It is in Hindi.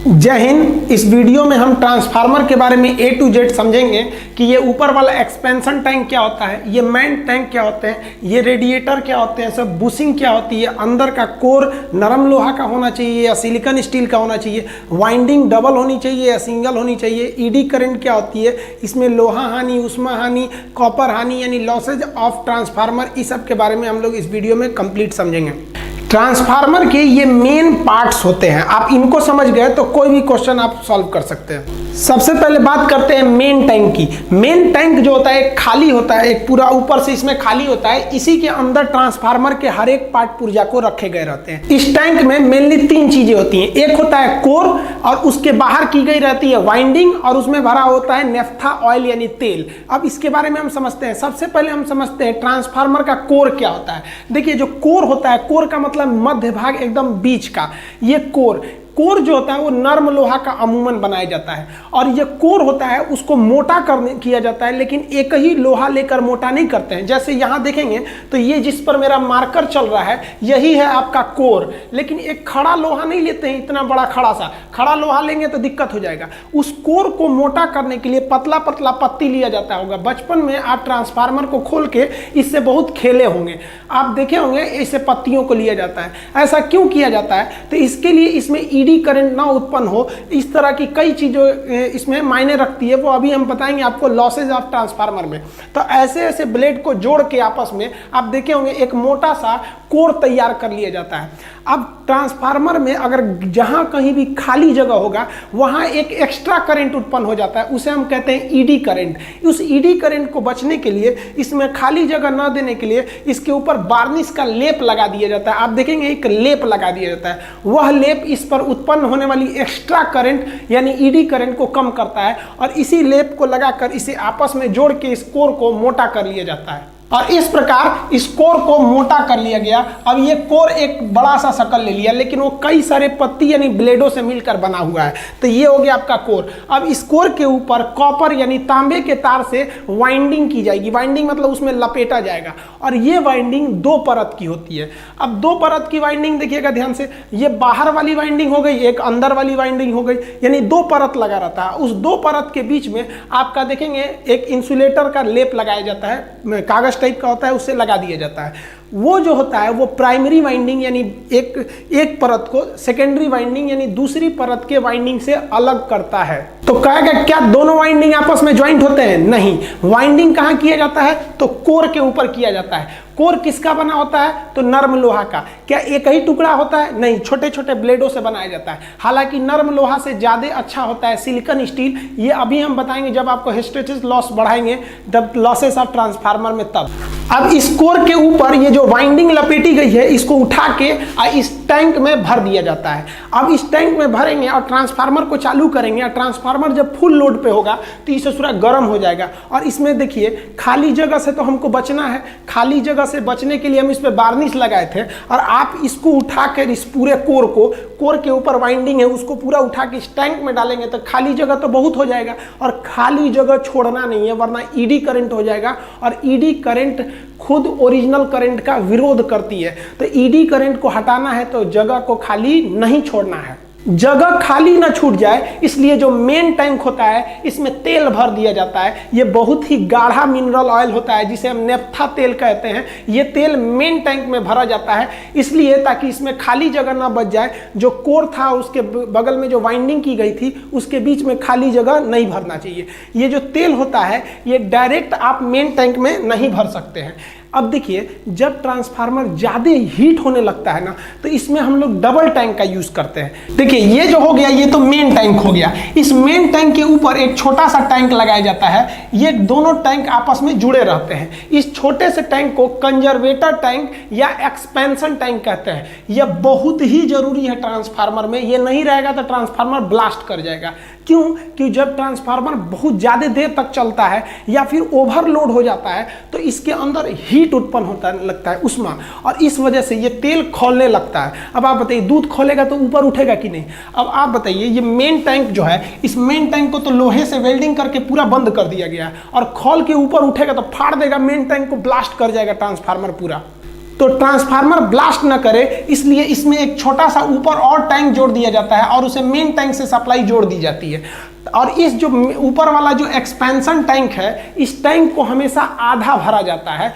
जय हिंद। इस वीडियो में हम ट्रांसफार्मर के बारे में A to Z समझेंगे कि ये ऊपर वाला एक्सपेंशन टैंक क्या होता है, ये मेन टैंक क्या होते हैं, ये रेडिएटर क्या होते हैं, सब बुशिंग क्या होती है, अंदर का कोर नरम लोहा का होना चाहिए या सिलिकॉन स्टील का होना चाहिए, वाइंडिंग डबल होनी चाहिए या सिंगल होनी चाहिए, ईडी करंट क्या होती है, इसमें लोहा हानि, उष्मा हानि, कॉपर हानि यानी लॉसेज ऑफ ट्रांसफार्मर, इस सब के बारे में हम लोग इस वीडियो में कंप्लीट समझेंगे। ट्रांसफार्मर के ये मेन पार्ट्स होते हैं, आप इनको समझ गए तो कोई भी क्वेश्चन आप सॉल्व कर सकते हैं। सबसे पहले बात करते हैं मेन टैंक की। मेन टैंक जो होता है एक खाली होता है, एक पूरा ऊपर से इसमें खाली होता है, इसी के अंदर ट्रांसफार्मर के हर एक पार्ट पुर्जा को रखे गए रहते हैं। इस टैंक में मेनली तीन चीजें होती हैं, एक होता है कोर और उसके बाहर की गई रहती है वाइंडिंग और उसमें भरा होता है नेफ्था ऑयल यानी तेल। अब इसके बारे में हम समझते हैं। सबसे पहले हम समझते हैं ट्रांसफार्मर का कोर क्या होता है। देखिए जो कोर होता है, कोर का मतलब मध्य भाग एकदम बीच का, ये कोर जो होता है वो नर्म लोहा का अमूमन बनाया जाता है और ये कोर होता है उसको मोटा किया जाता है, लेकिन एक ही लोहा लेकर मोटा नहीं करते हैं। जैसे यहाँ देखेंगे तो ये जिस पर मेरा मार्कर चल रहा है यही है आपका कोर, लेकिन एक खड़ा लोहा नहीं लेते हैं, इतना बड़ा खड़ा लोहा लेंगे तो दिक्कत हो जाएगा। उस कोर को मोटा करने के लिए पतला पतला पत्ती लिया जाता होगा। बचपन में आप ट्रांसफार्मर को खोल के इससे बहुत खेले होंगे, आप देखे होंगे ऐसे पत्तियों को लिया जाता है। ऐसा क्यों किया जाता है? तो इसके लिए इसमें ईडी करंट ना उत्पन्न हो, इस तरह की कई चीजें इसमें मायने रखती है, वो अभी हम बताएंगे आपको लॉसेज ऑफ ट्रांसफार्मर में। तो ऐसे ऐसे ब्लेड को जोड़ के आपस में आप देखे होंगे एक मोटा सा कोर तैयार कर लिया जाता है। अब ट्रांसफार्मर में अगर जहां कहीं भी खाली जगह होगा वहां एक एक्स्ट्रा करंट उत्पन्न हो जाता है, उसे हम कहते हैं ईडी करंट। उस ईडी करंट को बचने के लिए, इसमें खाली जगह न देने के लिए इसके ऊपर वार्निश का लेप लगा दिया जाता है। आप देखेंगे एक लेप लगा दिया जाता है, वह लेप इस पर उत्पन्न होने वाली एक्स्ट्रा करंट यानी ईडी करंट को कम करता है और इसी लेप को लगाकर इसे आपस में जोड़ के इस कोर को मोटा कर लिया जाता है और इस प्रकार इस कोर को मोटा कर लिया गया। अब ये कोर एक बड़ा सा शकल ले लिया, लेकिन वो कई सारे पत्ती यानी ब्लेडों से मिलकर बना हुआ है, तो ये हो गया आपका कोर। अब इस कोर के ऊपर कॉपर यानी तांबे के तार से वाइंडिंग की जाएगी। वाइंडिंग मतलब उसमें लपेटा जाएगा और ये वाइंडिंग दो परत की होती है। अब दो परत की वाइंडिंग देखिएगा ध्यान से, ये बाहर वाली वाइंडिंग हो गई, एक अंदर वाली वाइंडिंग हो गई, यानी दो परत लगा रहता है। उस दो परत के बीच में आपका देखेंगे एक इंसुलेटर का लेप लगाया जाता है, कागज टाइप का होता है, उससे लगा दिया जाता है। वो जो होता है वो प्राइमरी वाइंडिंग यानी एक परत को सेकेंडरी वाइंडिंग यानी दूसरी परत के वाइंडिंग से अलग करता है। तो कहेगा क्या दोनों वाइंडिंग आपस में ज्वाइंट होते हैं? नहीं, वाइंडिंग कहां किया जाता है? तो कोर के ऊपर किया जाता है। कोर किसका बना होता है? तो नर्म लोहा का। क्या एक ही टुकड़ा होता है? नहीं, छोटे छोटे ब्लेडों से बनाया जाता है। हालांकि नर्म लोहा से ज्यादा अच्छा होता है सिलिकॉन स्टील, ये अभी हम बताएंगे जब आपको हिस्टैरिसीस लॉस बढ़ाएंगे, जब लॉसेस ऑफ ट्रांसफार्मर में तब। अब इस कोर के ऊपर ये जो वाइंडिंग लपेटी गई है इसको उठा के इस टैंक में भर दिया जाता है। अब इस टैंक में भरेंगे और ट्रांसफार्मर को चालू करेंगे और ट्रांसफार्मर जब फुल लोड पे होगा तो इसे पूरा गर्म हो जाएगा। और इसमें देखिए खाली जगह से तो हमको बचना है, खाली जगह से बचने के लिए हम इस पे वार्निश लगाए थे और आप इसको उठाकर इस पूरे कोर के ऊपर वाइंडिंग है उसको पूरा उठा के इस टैंक में डालेंगे तो खाली जगह तो बहुत हो जाएगा और खाली जगह छोड़ना नहीं है, वरना ईडी करंट हो जाएगा और ईडी करंट खुद ओरिजिनल करंट का विरोध करती है। तो ईडी करंट को हटाना है तो जगह को खाली नहीं छोड़ना है, जगह खाली ना छूट जाए, इसलिए जो मेन टैंक होता है इसमें तेल भर दिया जाता है। ये बहुत ही गाढ़ा मिनरल ऑयल होता है जिसे हम नेफ्था तेल कहते हैं। ये तेल मेन टैंक में भरा जाता है इसलिए ताकि इसमें खाली जगह ना बच जाए। जो कोर था उसके बगल में जो वाइंडिंग की गई थी उसके बीच में खाली जगह नहीं भरना चाहिए। ये जो तेल होता है ये डायरेक्ट आप मेन टैंक में नहीं भर सकते हैं। अब देखिए जब ट्रांसफार्मर ज़्यादा हीट होने लगता है ना तो इसमें हम लोग डबल टैंक का यूज़ करते हैं। देखिए ये जो हो गया ये तो मेन टैंक हो गया, इस मेन टैंक के ऊपर एक छोटा सा टैंक लगाया जाता है। ये दोनों टैंक आपस में जुड़े रहते हैं। इस छोटे से टैंक को कंजर्वेटर टैंक या एक्सपेंशन टैंक कहते हैं। यह बहुत ही जरूरी है ट्रांसफार्मर में, ये नहीं रहेगा तो ट्रांसफार्मर ब्लास्ट कर जाएगा। क्यों? कि जब ट्रांसफार्मर बहुत ज़्यादा देर तक चलता है या फिर ओवरलोड हो जाता है तो इसके अंदर हीट उत्पन्न होता लगता है, उष्मा, और इस वजह से ये तेल खौलने लगता है। अब आप बताइए दूध खौलेगा तो ऊपर उठेगा कि नहीं? अब आप बताइए ये मेन टैंक जो है इस मेन टैंक को तो लोहे से वेल्डिंग करके पूरा बंद कर दिया गया है और खौल के ऊपर उठेगा तो फाड़ देगा, मेन टैंक को ब्लास्ट कर जाएगा ट्रांसफार्मर पूरा। तो ट्रांसफार्मर ब्लास्ट ना करे इसलिए इसमें एक छोटा सा ऊपर और टैंक जोड़ दिया जाता है और उसे मेन टैंक से सप्लाई जोड़ दी जाती है। और इस जो ऊपर वाला जो एक्सपेंशन टैंक है, इस टैंक को हमेशा आधा भरा जाता है,